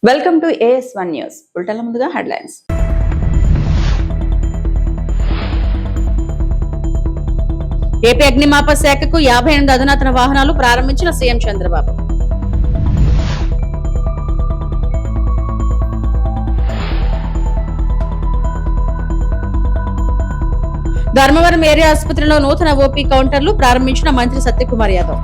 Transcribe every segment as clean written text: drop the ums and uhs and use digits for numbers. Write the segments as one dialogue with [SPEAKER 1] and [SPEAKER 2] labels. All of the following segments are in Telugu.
[SPEAKER 1] Welcome to AS1 news. బులెటిన్ల ముందుగా హెడ్లైన్స్. ఏపీ అగ్నిమాపక శాఖకు 58 అధునాతన వాహనాలు ప్రారంభించిన సీఎం చంద్రబాబు. ధర్మవరం ఏరియా ఆసుపత్రిలో నూతన ఓపీ కౌంటర్లు ప్రారంభించిన మంత్రి సత్యకుమార్ యాదవ్.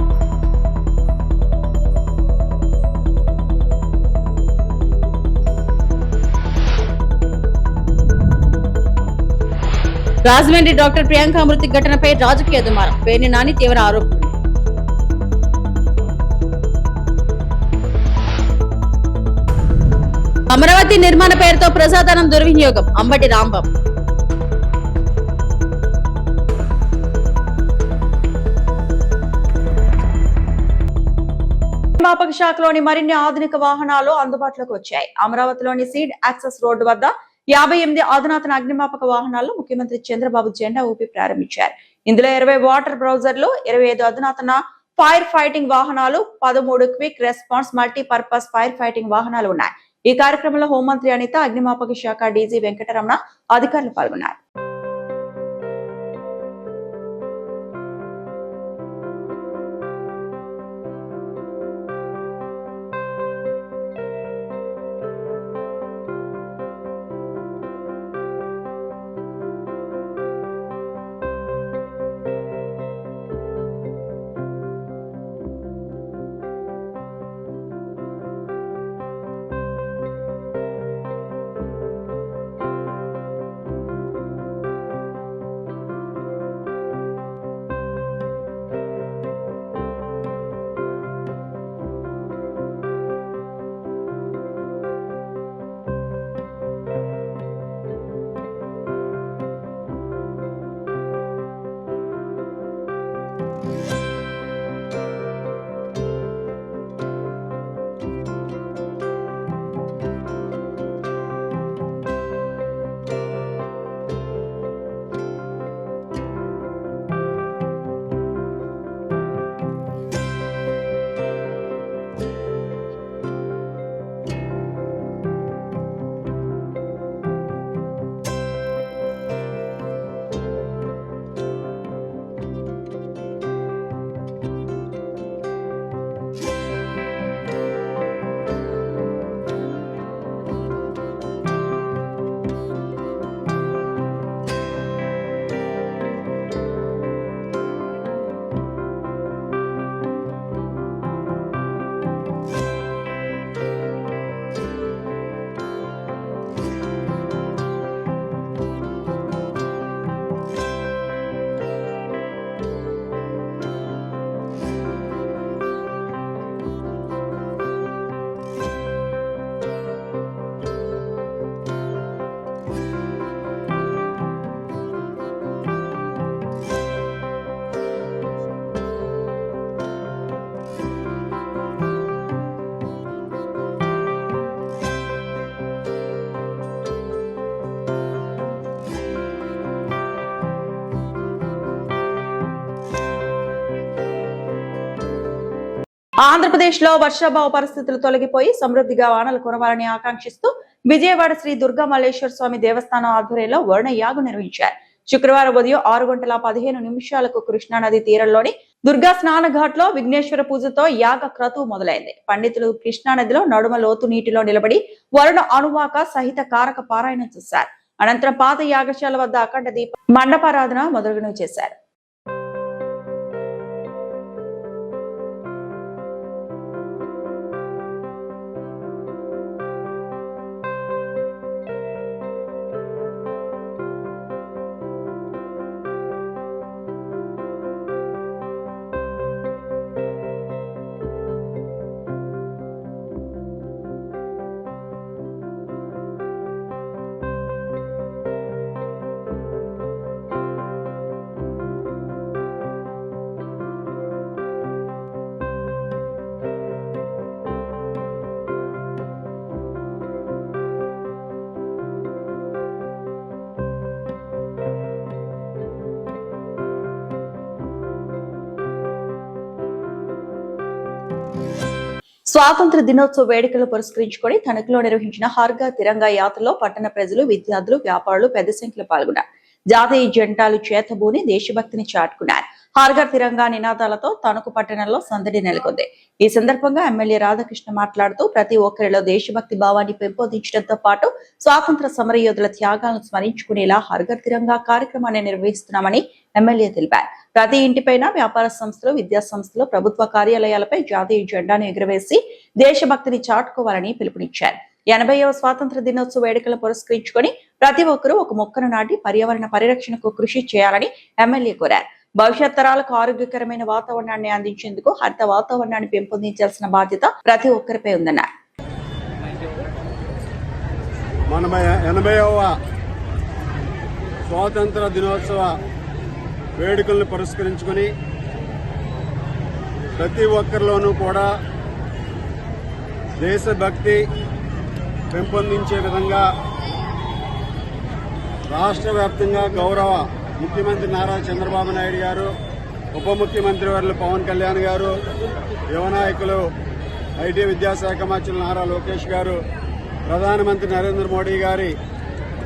[SPEAKER 1] రాజమండ్రి డాక్టర్ ప్రియాంక మృతి ఘటనపై రాజకీయ దుమారం. పేర్ని నాని తీవ్ర ఆరోపణలు. అమరావతి నిర్మాణ పేరుతో ప్రజాధనం దుర్వినియోగం. అంబటి రాంబాబు. అగ్నిమాపక శాఖలోని మరిన్ని ఆధునిక వాహనాలు అందుబాటులోకి వచ్చాయి. అమరావతిలోని సీడ్ యాక్సెస్ రోడ్డు వద్ద 58 అధునాతన అగ్నిమాపక వాహనాలను ముఖ్యమంత్రి చంద్రబాబు జెండా ఊపి ప్రారంభించారు. ఇందులో 20 వాటర్ బ్రౌజర్లు, 25 అధునాతన ఫైర్ ఫైటింగ్ వాహనాలు, 13 quick response multipurpose fire fighting వాహనాలు ఉన్నాయి. ఈ కార్యక్రమంలో హోంమంత్రి అనిత, అగ్నిమాపక శాఖ డీజీ వెంకటరమణ అధికారులు పాల్గొన్నారు. ఆంధ్రప్రదేశ్ లో వర్షాభావ పరిస్థితులు తొలగిపోయి సమృద్ధిగా వానలు కురవాలని ఆకాంక్షిస్తూ విజయవాడ శ్రీ దుర్గా మల్లేశ్వర స్వామి దేవస్థానం ఆధ్వర్యంలో వర్ణ యాగం నిర్వహించారు. శుక్రవారం ఉదయం 6:15 కృష్ణానది తీరంలోని దుర్గా స్నాన ఘాట్ లో విఘ్నేశ్వర పూజతో యాగ క్రతువు మొదలైంది. పండితులు కృష్ణానదిలో నడుమ లోతు నీటిలో నిలబడి వరుణ అనువాక సహిత కారక పారాయణం చేశారు. అనంతరం పాత యాగశాల వద్ద అఖండ దీప మండపారాధన మొదలుగునవి చేశారు. స్వాతంత్ర దినోత్సవ వేడుకలు పురస్కరించుకొని తణుకులో నిర్వహించిన హర్ఘర్ తిరంగా యాత్రలో పట్టణ ప్రజలు, విద్యార్థులు, వ్యాపారులు పెద్ద సంఖ్యలో పాల్గొన్నారు. జాతీయ జెండాలు చేతబూని దేశభక్తిని చాటుకున్నారు. హర్ఘర్ తిరంగా నినాదాలతో తణుకు పట్టణంలో సందడి నెలకొంది. ఈ సందర్భంగా ఎమ్మెల్యే రాధాకృష్ణ మాట్లాడుతూ ప్రతి ఒక్కరిలో దేశభక్తి భావాన్ని పెంపొందించడంతో పాటు స్వాతంత్ర సమరయోధుల త్యాగాలను స్మరించుకునేలా హర్ఘర్ తిరంగా కార్యక్రమాన్ని నిర్వహిస్తున్నామని ఎమ్మెల్యే తెలిపారు. ప్రతి ఇంటిపైన వ్యాపార సంస్థలు, విద్యా సంస్థలు, ప్రభుత్వ కార్యాలయాలపై జాతీయ జెండాను ఎగురవేసి దేశభక్తిని చాటుకోవాలని పిలుపునిచ్చారు. 80వ స్వాతంత్ర దినోత్సవ వేడుకలను పురస్కరించుకొని ప్రతి ఒక్కరూ ఒక మొక్కను నాటి పర్యావరణ పరిరక్షణకు కృషి చేయాలని ఎమ్మెల్యే కోరారు. భవిష్యత్ తరాలకు ఆరోగ్యకరమైన వాతావరణాన్ని అందించేందుకు హరిత వాతావరణాన్ని పెంపొందించాల్సిన బాధ్యత ప్రతి ఒక్కరిపై ఉందన్నారు.
[SPEAKER 2] 80వ స్వాతంత్ర దినోత్సవ వేడుకలను పురస్కరించుకొని ప్రతి ఒక్కరిలోనూ కూడా దేశభక్తి పెంపొందించే విధంగా రాష్ట్ర వ్యాప్తంగా గౌరవ ముఖ్యమంత్రి నారా చంద్రబాబు నాయుడు గారు, ఉప ముఖ్యమంత్రి వర్యులు పవన్ కళ్యాణ్ గారు, యువ నాయకులు ఐటీ విద్యాశాఖ మంత్రులు నారా లోకేష్ గారు, ప్రధానమంత్రి నరేంద్ర మోడీ గారి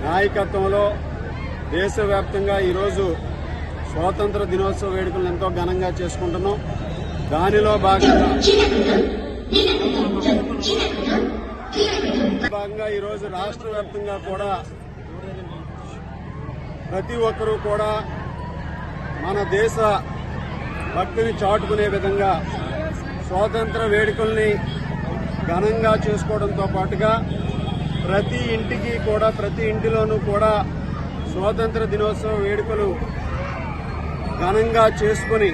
[SPEAKER 2] నాయకత్వంలో దేశవ్యాప్తంగా ఈరోజు స్వాతంత్ర దినోత్సవ వేడుకలను ఎంతో ఘనంగా చేసుకుంటున్నాం. దానిలో భాగంగా ఈరోజు రాష్ట్ర వ్యాప్తంగా కూడా ప్రతి ఒక్కరూ కూడా మన దేశ భక్తిని చాటుకునే విధంగా స్వాతంత్ర వేడుకల్ని ఘనంగా చేసుకోవడంతో పాటుగా ప్రతి ఇంటికి కూడా, ప్రతి ఇంటిలోనూ కూడా స్వాతంత్ర దినోత్సవ వేడుకలు ఘనంగా చేసుకుని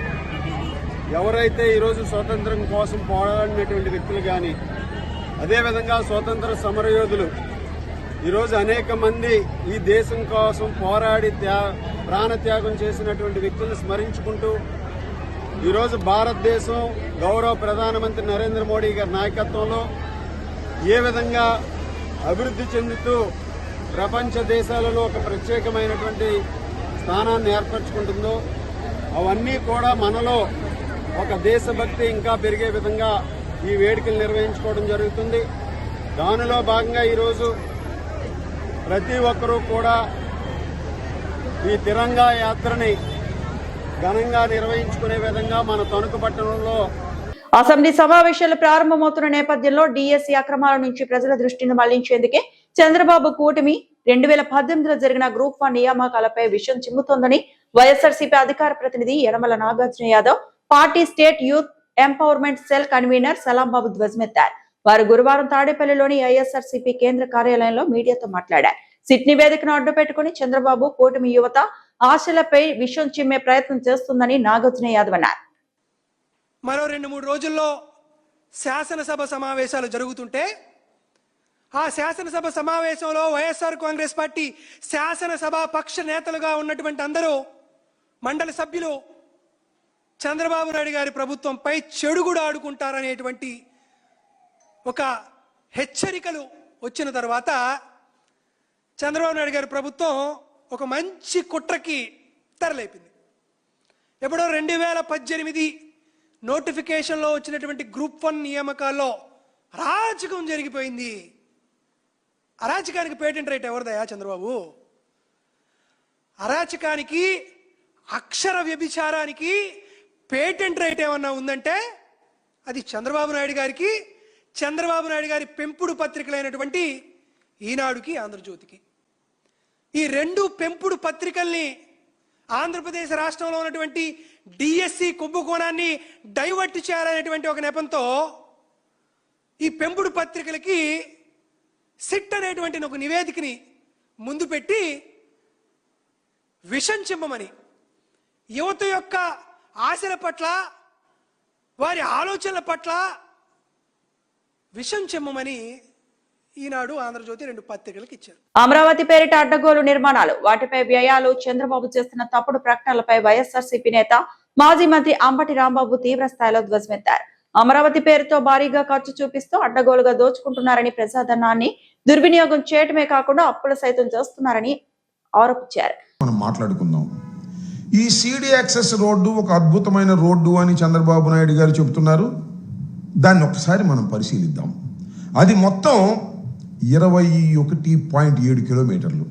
[SPEAKER 2] ఎవరైతే ఈరోజు స్వాతంత్రం కోసం పోరాడినటువంటి వ్యక్తులు కానీ, అదేవిధంగా స్వాతంత్ర సమరయోధులు ఈరోజు అనేక మంది ఈ దేశం కోసం పోరాడి ప్రాణత్యాగం చేసినటువంటి వ్యక్తులను స్మరించుకుంటూ ఈరోజు భారతదేశం గౌరవ ప్రధానమంత్రి నరేంద్ర మోడీ గారి నాయకత్వంలో ఏ విధంగా అభివృద్ధి చెందుతూ ప్రపంచ దేశాలలో ఒక ప్రత్యేకమైనటువంటి స్థానాన్ని ఏర్పరచుకుంటుందో అవన్నీ కూడా మనలో ఒక దేశభక్తి ఇంకా పెరిగే విధంగా ఈ వేడుకలు నిర్వహించుకోవడం జరుగుతుంది. దానిలో భాగంగా ఈరోజు ప్రతి ఒక్కరూ కూడా ఈ తిరంగా యాత్రని ఘనంగా నిర్వహించుకునే విధంగా మన తణుకు పట్టణంలో
[SPEAKER 1] అసెంబ్లీ సమావేశాలు ప్రారంభమవుతున్న నేపథ్యంలో డిఎస్సి అక్రమాల నుంచి ప్రజల దృష్టిని మళ్లించేందుకే చంద్రబాబు కూటమి 2018లో జరిగిన గ్రూప్ 1 నియామకాలపై విషయం చిమ్ముతోందని వైఎస్ఆర్సీపీ అధికార ప్రతినిధి Yanamala Nagarjuna Yadav, party state youth empowerment cell convenor Salambabu ధ్వజమెత్తారు. వారు గురువారం తాడేపల్లిలోని వైఎస్ఆర్సీపీ కేంద్ర కార్యాలయంలో మీడియాతో మాట్లాడారు. సిట్ నివేదికను అడ్డుపెట్టుకుని చంద్రబాబు కూటమి యువత ఆశలపై విషం చిమ్మే ప్రయత్నం చేస్తుందని నాగార్జున యాదవ్ అన్నారు.
[SPEAKER 3] మరో 2-3 రోజుల్లో శాసనసభ సమావేశాలు జరుగుతుంటే ఆ శాసనసభ సమావేశంలో వైఎస్ఆర్ కాంగ్రెస్ పార్టీ శాసనసభ పక్ష నేతలుగా ఉన్నటువంటి అందరూ మండలి సభ్యులు చంద్రబాబు నాయుడు గారి ప్రభుత్వంపై చెడుగుడు ఆడుకుంటారనేటువంటి ఒక హెచ్చరికలు వచ్చిన తర్వాత చంద్రబాబు నాయుడు గారి ప్రభుత్వం ఒక మంచి కుట్రకి తెరలేపింది. ఎప్పుడో 2018 నోటిఫికేషన్లో వచ్చినటువంటి గ్రూప్ 1 నియామకాల్లో అరాచకం జరిగిపోయింది. అరాచకానికి పేటెంట్ రైట్ ఎవరిదయా చంద్రబాబు? అరాచకానికి, అక్షర వ్యభిచారానికి పేటెంట్ రైట్ ఏమన్నా ఉందంటే అది చంద్రబాబు నాయుడు గారికి, చంద్రబాబు నాయుడు గారి పెంపుడు పత్రికలైనటువంటి ఈనాడుకి, ఆంధ్రజ్యోతికి. ఈ 2 పెంపుడు పత్రికల్ని ఆంధ్రప్రదేశ్ రాష్ట్రంలో ఉన్నటువంటి డిఎస్సి కుంభకోణాన్ని డైవర్ట్ చేయాలనేటువంటి ఒక నెపంతో ఈ పెంపుడు పత్రికలకి సిట్ అనేటువంటి ఒక నివేదికని ముందు పెట్టి విషం చిమ్మమని, యువత యొక్క ఆశల పట్ల, వారి ఆలోచనల పట్ల విషం చిమ్మమని ఈనాడు, ఆంధ్రజ్యోతి 2 పత్రికలకు ఇచ్చారు.
[SPEAKER 1] అమరావతి పేరిట అడ్డగోలు నిర్మాణాలు, వాటిపై వ్యయాలు, చంద్రబాబు చేస్తున్న తప్పుడు ప్రకటనలపై వైఎస్ఆర్సీపీ నేత, మాజీ మంత్రి అంబటి రాంబాబు తీవ్ర స్థాయిలో ధ్వజమెత్తారు. అమరావతి పేరుతో భారీగా ఖర్చు చూపిస్తూ అడ్డగోలుగా దోచుకుంటున్నారని, ప్రజాధనాన్ని దుర్వినియోగం చేయటమే కాకుండా అప్పులు సైతం చేస్తున్నారని ఆరోపించారు.
[SPEAKER 4] మనం మాట్లాడుకుందాం. ఈ సిడి యాక్సెస్ రోడ్డు ఒక అద్భుతమైన రోడ్డు అని చంద్రబాబు నాయుడు గారు చెబుతున్నారు. దాన్ని ఒక్కసారి మనం పరిశీలిద్దాం. అది మొత్తం 21.7 కిలోమీటర్లు.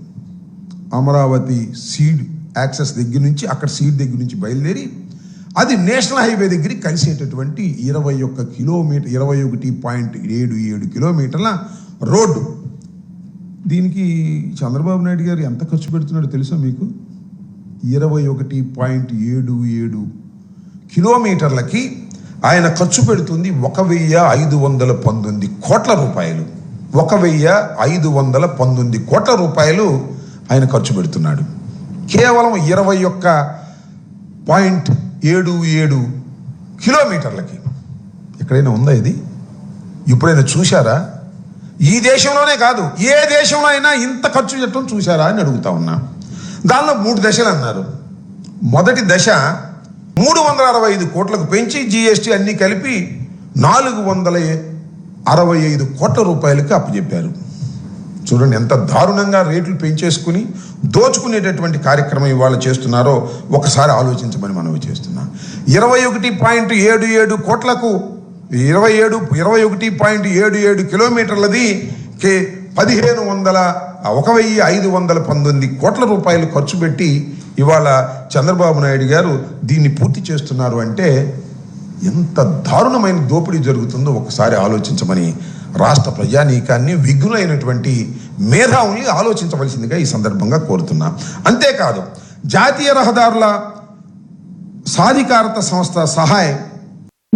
[SPEAKER 4] అమరావతి సీడ్ యాక్సెస్ దగ్గర నుంచి, అక్కడ సీడ్ దగ్గర నుంచి బయలుదేరి అది నేషనల్ హైవే దగ్గరికి కలిసేటటువంటి 21.77 కిలోమీటర్ల రోడ్డు. దీనికి చంద్రబాబు నాయుడు గారు ఎంత ఖర్చు పెడుతున్నాడో తెలుసా మీకు? 21.77 కిలోమీటర్లకి ఆయన ఖర్చు పెడుతుంది 1,519 కోట్ల రూపాయలు. 1,519 కోట్ల రూపాయలు ఆయన ఖర్చు పెడుతున్నాడు. కేవలం 21.77 కిలోమీటర్లకి. ఎక్కడైనా ఉందా ఇది? ఎప్పుడైనా చూశారా? ఈ దేశంలోనే కాదు, ఏ దేశంలో అయినా ఇంత ఖర్చు పెట్టడం చూశారా అని అడుగుతా ఉన్నా. దానిలో 3 దశలు అన్నారు. మొదటి దశ 365 కోట్లకు పెంచి జీఎస్టీ అన్ని కలిపి 465 కోట్ల రూపాయలకి అప్పచెప్పారు. చూడండి ఎంత దారుణంగా రేట్లు పెంచేసుకుని దోచుకునేటటువంటి కార్యక్రమం ఇవాళ చేస్తున్నారో ఒకసారి ఆలోచించమని మనవి చేస్తున్నా. 21.77 కోట్లకు 21.77 కిలోమీటర్లది 1,519 కోట్ల రూపాయలు ఖర్చు పెట్టి ఇవాళ చంద్రబాబు నాయుడు గారు దీన్ని పూర్తి చేస్తున్నారు అంటే ఎంత దారుణమైన దోపిడీ జరుగుతుందో ఒకసారి ఆలోచించమని రాష్ట్ర ప్రజానీకాన్ని, విఘ్నులైనటువంటి మేధావుల్ని ఆలోచించవలసిందిగా ఈ సందర్భంగా కోరుతున్నా. అంతేకాదు, జాతీయ రహదారుల సాధికారత సంస్థ సహాయం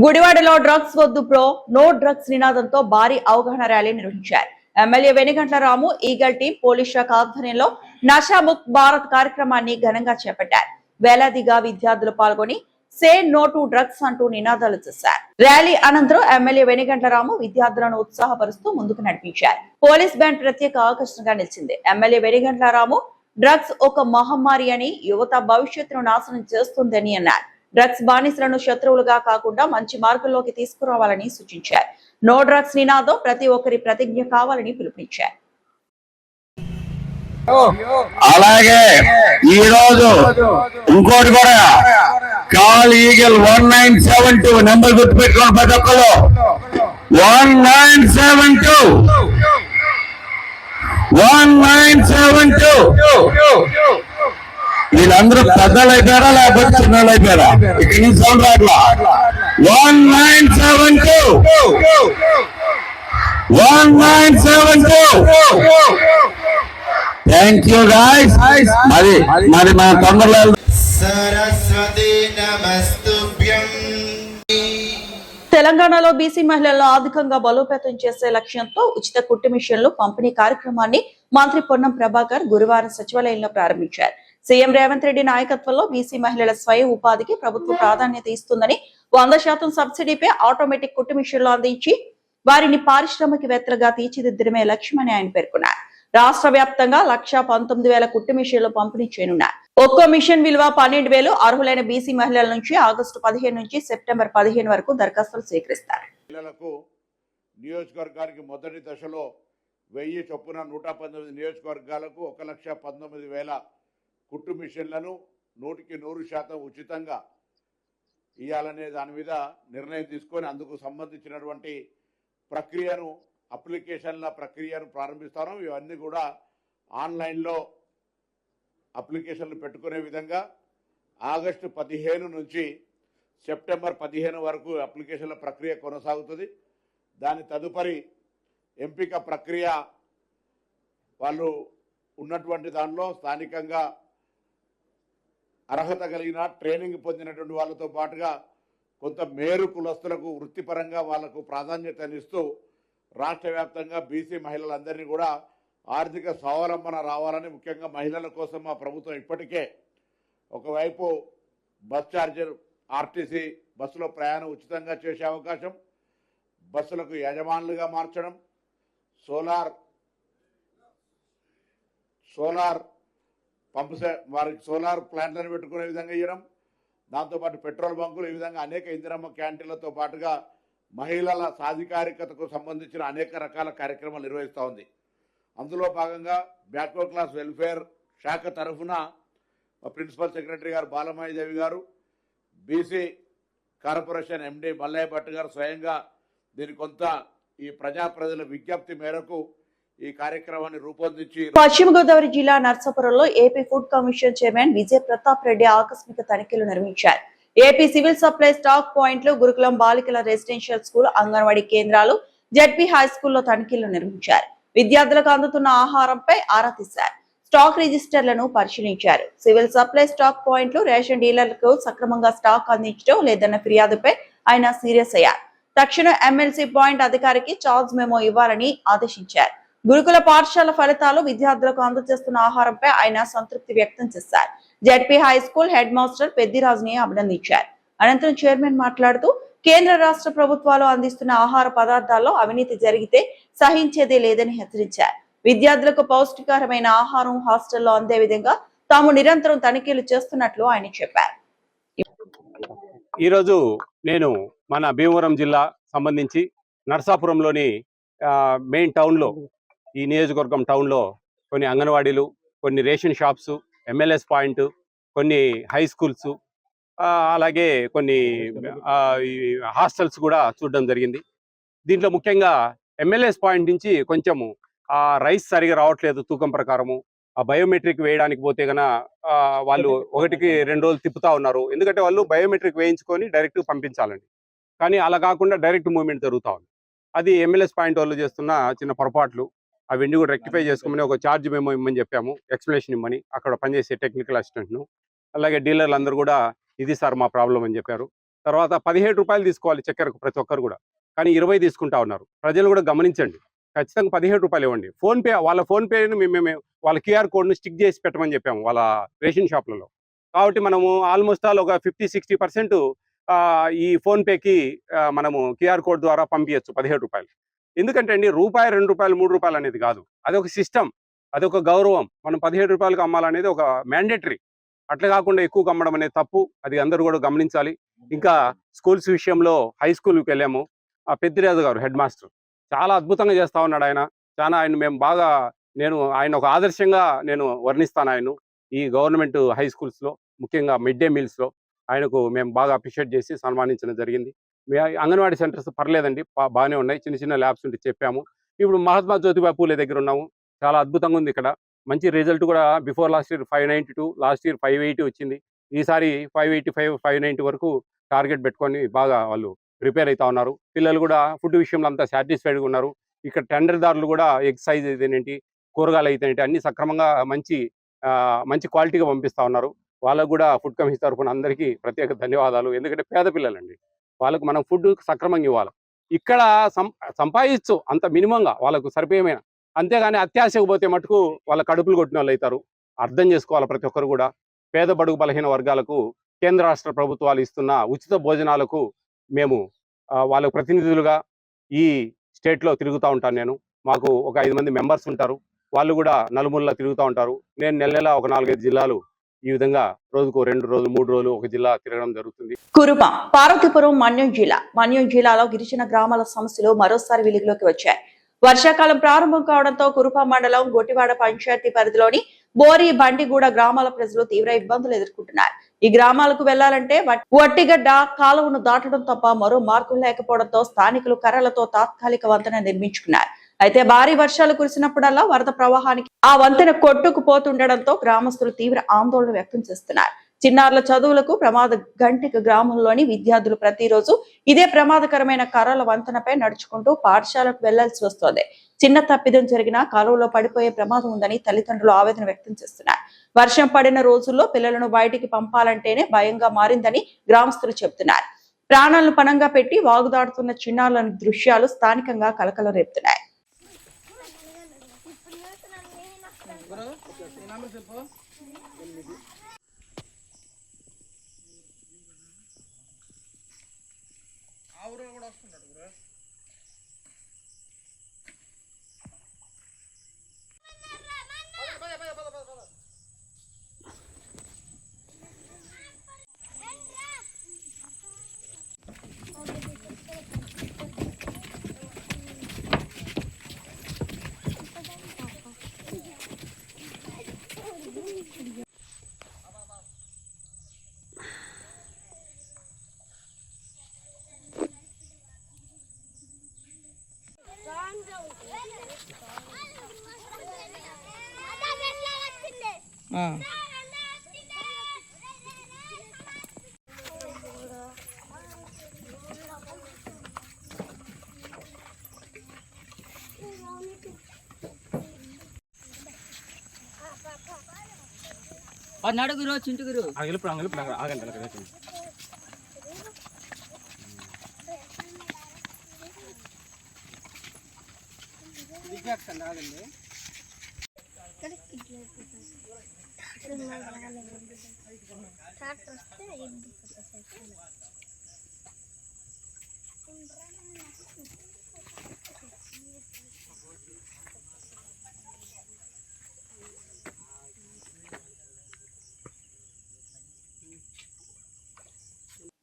[SPEAKER 1] గుడివాడలో డ్రగ్స్ వద్దు ప్రో నో డ్రగ్స్ నినాదంతో భారీ అవగాహన ర్యాలీ నిర్వహించారు. ఎమ్మెల్యే వెనిగంట్ల రాము, ఈగల్ టీం, పోలీస్ శాఖ ఆధ్వర్యంలో నషాముక్త్ భారత్ కార్యక్రమాన్ని ఘనంగా చేపట్టారు. వేలాదిగా విద్యార్థులు పాల్గొని సే నో టు డ్రగ్స్ అంటూ నినాదాలు చేశారు. ర్యాలీ అనంతరం ఎమ్మెల్యే వెనిగంట్ల రాము విద్యార్థులను ఉత్సాహపరుస్తూ ముందుకు నడిపించారు. పోలీస్ బ్యాండ్ ప్రత్యేక ఆకర్షణగా నిలిచింది. ఎమ్మెల్యే వెనిగంట్ల రాము, డ్రగ్స్ ఒక మహమ్మారి అని, యువత భవిష్యత్తును నాశనం చేస్తుందని అన్నారు. డ్రగ్స్ బానిసలను శత్రువులుగా కాకుండా మంచి మార్గంలోకి తీసుకురావాలని సూచించారు. నో డ్రగ్స్ నినాదం ప్రతి ఒక్కరి ప్రతిజ్ఞ కావాలని పిలుపునిచ్చారు.
[SPEAKER 5] అలాగే ఈ రోజు ఇంకోటి కూడా కాల్ ఈగల్ 1972 నెంబర్ గుర్తుపెట్టుకోండి ప్రతి ఒక్కరు. 1972 వీళ్ళందరూ పెద్దలు అయిపోయారా లేకపోతే చిన్నలు అయిపోయారా? ఇక్కడ నుంచి సౌండ్ రాట్లా. 1972 thank you guys. మరి మన తొందరలో
[SPEAKER 6] సరస్వతి నమస్తుభ్యం.
[SPEAKER 1] తెలంగాణలో బీసీ మహిళలను ఆర్థికంగా బలోపేతం చేసే లక్ష్యంతో ఉచిత కుట్టు మిషన్లు పంపిణీ కార్యక్రమాన్ని మంత్రి పొన్నం ప్రభాకర్ గురువారం సచివాలయంలో ప్రారంభించారు. సీఎం రేవంత్ రెడ్డి నాయకత్వంలో బీసీ మహిళల స్వయం ఉపాధికి ప్రభుత్వం ప్రాధాన్యత ఇస్తుందని, 100% సబ్సిడీపై ఆటోమేటిక్ కుట్టు మిషన్లు అందించి వారిని పారిశ్రామికవేత్తలుగా తీర్చిదిద్దడమే లక్ష్యమని ఆయన పేర్కొన్నారు. రాష్ట్ర వ్యాప్తంగా 1,19,000 కుట్టు మిషన్లు పంపిణీ చేయనున్నారు. ఒక్కో మిషన్ విలువ 12,000. అర్హులైన బీసీ మహిళల నుంచి ఆగస్టు 15 నుంచి సెప్టెంబర్ 15 వరకు దరఖాస్తులు స్వీకరిస్తారు.
[SPEAKER 7] మహిళలకు నియోజకవర్గానికి మొదటి దశలో 1000 చొప్పున 119 నియోజకవర్గాలకు 1,19,000 కుట్టు మిషన్లను 100% ఉచితంగా ఇవ్వాలనే దాని మీద నిర్ణయం తీసుకొని అందుకు సంబంధించినటువంటి ప్రక్రియను, అప్లికేషన్ల ప్రక్రియను ప్రారంభిస్తాను. ఇవన్నీ కూడా ఆన్లైన్లో అప్లికేషన్లు పెట్టుకునే విధంగా ఆగస్టు 15 నుంచి సెప్టెంబర్ 15 వరకు అప్లికేషన్ల ప్రక్రియ కొనసాగుతుంది. దాని తదుపరి ఎంపిక ప్రక్రియ వాళ్ళు ఉన్నటువంటి దానిలో స్థానికంగా అర్హత కలిగిన ట్రైనింగ్ పొందినటువంటి వాళ్ళతో పాటుగా కొంత మేరు కులస్తులకు వృత్తిపరంగా వాళ్లకు ప్రాధాన్యతనిస్తూ రాష్ట్ర వ్యాప్తంగా బీసీ మహిళలందరినీ కూడా ఆర్థిక స్వావలంబన రావాలని, ముఖ్యంగా మహిళల కోసం మా ప్రభుత్వం ఇప్పటికే ఒకవైపు బస్ ఛార్జర్, ఆర్టీసీ బస్సులో ప్రయాణం ఉచితంగా చేసే అవకాశం, బస్సులకు యజమానులుగా మార్చడం, సోలార్ వారికి సోలార్ ప్లాంట్లను పెట్టుకునే విధంగా ఇవ్వడం, దాంతోపాటు పెట్రోల్ బంకులు, ఈ విధంగా అనేక ఇందిరమ్మ క్యాంటీన్లతో పాటుగా మహిళల సాధికారికతకు సంబంధించిన అనేక రకాల కార్యక్రమాలు నిర్వహిస్తూ ఉంది. అందులో భాగంగా బ్యాక్వర్డ్ క్లాస్ వెల్ఫేర్ శాఖ తరఫున ప్రిన్సిపల్ సెక్రటరీ గారు బాలమాయిదేవి గారు, BC corporation MD Mallaiah Bhat గారు స్వయంగా దీని కొంత ఈ ప్రజల విజ్ఞప్తి మేరకు ఈ కార్యక్రమాన్ని రూపొందించి
[SPEAKER 1] పశ్చిమ గోదావరి జిల్లా నర్సాపురంలో AP food commission chairman Vijay Pratap Reddy ఆకస్మిక తనిఖీలు నిర్వహించారు. ఏపీ సివిల్ సప్లై స్టాక్ పాయింట్లు, గురుకులం బాలికల రెసిడెన్షియల్ స్కూల్, అంగన్వాడీ కేంద్రాలు, జెడ్పీ హై స్కూల్లో తనిఖీలు నిర్వహించారు. విద్యార్థులకు అందుతున్న ఆహారంపై ఆరా తీశారు. స్టాక్ రిజిస్టర్లను పరిశీలించారు. సివిల్ సప్లై స్టాక్ పాయింట్లు, రేషన్ డీలర్లకు సక్రమంగా స్టాక్ అందించడం లేదన్న ఫిర్యాదుపై ఆయన సీరియస్ అయ్యారు. తక్షణం ఎమ్మెల్సీ పాయింట్ అధికారికి చార్జ్ మెమో ఇవ్వాలని ఆదేశించారు. గురుకుల పాఠశాల ఫలితాలు, విద్యార్థులకు అందజేస్తున్న ఆహారంపై ఆయన సంతృప్తి వ్యక్తం చేశారు. ZP high school head master పెద్దిరాజుని అభినందించారు. అనంతరం చైర్మన్ మాట్లాడుతూ కేంద్ర రాష్ట్ర ప్రభుత్వాలు అందిస్తున్న ఆహార పదార్థాల్లో అవినీతి జరిగితే సహించేదే లేదని హెచ్చరించారు. విద్యార్థులకు పౌష్టికరమైన ఆహారం హాస్టల్లో అందే విధంగా తాము నిరంతరం తనిఖీలు చేస్తున్నట్లు ఆయన చెప్పారు.
[SPEAKER 8] ఈరోజు నేను మన భీమవరం జిల్లా సంబంధించి నర్సాపురంలోని మెయిన్ టౌన్లో, ఈ నియోజకవర్గం టౌన్లో కొన్ని అంగన్వాడీలు, కొన్ని రేషన్ షాప్స్, ఎంఎల్ఎస్ పాయింట్, కొన్ని హై స్కూల్స్, అలాగే కొన్ని హాస్టల్స్ కూడా చూడడం జరిగింది. దీంట్లో ముఖ్యంగా ఎంఎల్ఎస్ పాయింట్ నుంచి కొంచెము రైస్ సరిగా రావట్లేదు తూకం ప్రకారము. ఆ బయోమెట్రిక్ వేయడానికి పోతే కన్నా వాళ్ళు 1-2 రోజులు తిప్పుతా ఉన్నారు. ఎందుకంటే వాళ్ళు బయోమెట్రిక్ వేయించుకొని డైరెక్ట్ పంపించాలండి. కానీ అలా కాకుండా డైరెక్ట్ మూవ్మెంట్ జరుగుతూ ఉంది. అది ఎంఎల్ఎస్ పాయింట్ వాళ్ళు చేస్తున్న చిన్న పొరపాట్లు. అవన్నీ కూడా రెక్టిఫై చేసుకోమని ఒక ఛార్జ్ మేము ఇమ్మని చెప్పాము, ఎక్స్ప్లెనేషన్ ఇమ్మని అక్కడ పనిచేసే టెక్నికల్ అసిస్టెంట్ను. అలాగే డీలర్లు అందరూ కూడా ఇది సార్ మా ప్రాబ్లం అని చెప్పారు. తర్వాత 17 రూపాయలు తీసుకోవాలి చక్కెరకు ప్రతి ఒక్కరు కూడా, కానీ 20 తీసుకుంటా ఉన్నారు. ప్రజలు కూడా గమనించండి, ఖచ్చితంగా 17 రూపాయలు ఇవ్వండి. ఫోన్పే, వాళ్ళ ఫోన్పేని మేము వాళ్ళ క్యూఆర్ కోడ్ను స్టిక్ చేసి పెట్టమని చెప్పాము వాళ్ళ రేషన్ షాప్లలో. కాబట్టి మనము ఆల్మోస్ట్ ఆల్ ఒక 50-60% ఈ ఫోన్పేకి మనము క్యూఆర్ కోడ్ ద్వారా పంపించచ్చు 17 రూపాయలు. ఎందుకంటే అండి, రూపాయి, 2 రూపాయలు, 3 రూపాయలు అనేది కాదు, అదొక సిస్టమ్, అదొక గౌరవం. మనం 17 రూపాయలకు అమ్మాలనేది ఒక మ్యాండేటరీ. అట్లా కాకుండా ఎక్కువగా అమ్మడం అనేది తప్పు. అది అందరూ కూడా గమనించాలి. ఇంకా స్కూల్స్ విషయంలో హై స్కూల్కి వెళ్ళాము. పెద్దిరాజు గారు హెడ్ మాస్టర్ చాలా అద్భుతంగా చేస్తా ఉన్నాడు. ఆయన మేము బాగా, ఆయన ఒక ఆదర్శంగా నేను వర్ణిస్తాను ఆయన్ను. ఈ గవర్నమెంట్ హై స్కూల్స్లో, ముఖ్యంగా మిడ్ డే మీల్స్లో ఆయనకు మేము బాగా అప్రిషియేట్ చేసి సన్మానించడం జరిగింది. అంగన్వాడీ సెంటర్స్ పర్లేదండి, బాగానే ఉన్నాయి. చిన్న చిన్న ల్యాబ్స్ ఉంటే చెప్పాము. ఇప్పుడు మహాత్మా జ్యోతిబా పూలే దగ్గర ఉన్నాము. చాలా అద్భుతంగా ఉంది ఇక్కడ. మంచి రిజల్ట్ కూడా. Before last year 592, last year 580 వచ్చింది. ఈసారి 585, 590 వరకు టార్గెట్ పెట్టుకొని బాగా వాళ్ళు ప్రిపేర్ అవుతా ఉన్నారు. పిల్లలు కూడా ఫుడ్ విషయంలో అంతా సాటిస్ఫైడ్గా ఉన్నారు. ఇక్కడ టెండర్దారులు కూడా ఎగ్ సైజ్ అయితేనేంటి, కూరగాయలు అయితేనేంటి అన్ని సక్రమంగా మంచి క్వాలిటీగా పంపిస్తూ ఉన్నారు. వాళ్ళకు కూడా ఫుడ్ కమిషన్ తరఫున అందరికీ ప్రత్యేక ధన్యవాదాలు. ఎందుకంటే పేద పిల్లలండి, వాళ్ళకు మనం ఫుడ్ సక్రమంగా ఇవ్వాలి. ఇక్కడ సంపాదించు అంత మినిమంగా వాళ్ళకు సరిపోయేమైన, అంతేగాని అత్యాశకు పోతే మటుకు వాళ్ళ కడుపులు కొట్టిన వాళ్ళు అవుతారు. అర్థం చేసుకోవాలి ప్రతి ఒక్కరు కూడా. పేద బడుగు బలహీన వర్గాలకు కేంద్ర రాష్ట్ర ప్రభుత్వాలు ఇస్తున్న ఉచిత భోజనాలకు మేము వాళ్ళకు ప్రతినిధులుగా ఈ స్టేట్లో తిరుగుతూ ఉంటాను. మాకు ఒక 5 మంది మెంబర్స్ ఉంటారు. వాళ్ళు కూడా నలుమూలలా తిరుగుతూ ఉంటారు. నేను నెల ఒక 4-5 జిల్లాలు ఈ విధంగా రోజుకు 2 రోజులు 3 రోజులు ఒక జిల్లా తిరగడం జరుగుతుంది.
[SPEAKER 1] కురుమ, పార్వతీపురం, మన్యం జిల్లాలో గిరిజన గ్రామాల సమస్యలు మరోసారి వెలుగులోకి వచ్చాయి. వర్షాకాలం ప్రారంభం కావడంతో కురుప మండలం గొట్టివాడ పంచాయతీ పరిధిలోని బోరి, బండిగూడ గ్రామాల ప్రజలు తీవ్ర ఇబ్బందులు ఎదుర్కొంటున్నారు. ఈ గ్రామాలకు వెళ్లాలంటే వట్టిగడ్డ కాలువను దాటడం తప్ప మరో మార్గం లేకపోవడంతో స్థానికులు కర్రలతో తాత్కాలిక వంతెన నిర్మించుకున్నారు. అయితే భారీ వర్షాలు కురిసినప్పుడల్లా వరద ప్రవాహానికి ఆ వంతెన కొట్టుకుపోతుండటంతో గ్రామస్తులు తీవ్ర ఆందోళన వ్యక్తం చేస్తున్నారు. చిన్నారుల చదువులకు ప్రమాద గంటిక గ్రామంలోని విద్యార్థులు ప్రతిరోజు ఇదే ప్రమాదకరమైన కర్రల వంతెనపై నడుచుకుంటూ పాఠశాలకు వెళ్లాల్సి వస్తోంది. చిన్న తప్పిదం జరిగినా కాలువలో పడిపోయే ప్రమాదం ఉందని తల్లిదండ్రులు ఆవేదన వ్యక్తం చేస్తున్నారు. వర్షం పడిన రోజుల్లో పిల్లలను బయటికి పంపాలంటేనే భయంగా మారిందని గ్రామస్తులు చెబుతున్నారు. ప్రాణాలను పణంగా పెట్టి వాగుదాడుతున్న చిన్నారుల దృశ్యాలు స్థానికంగా కలకలం రేపుతున్నాయి.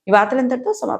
[SPEAKER 1] ఈ వార్తలంతటితో సమాప్తం.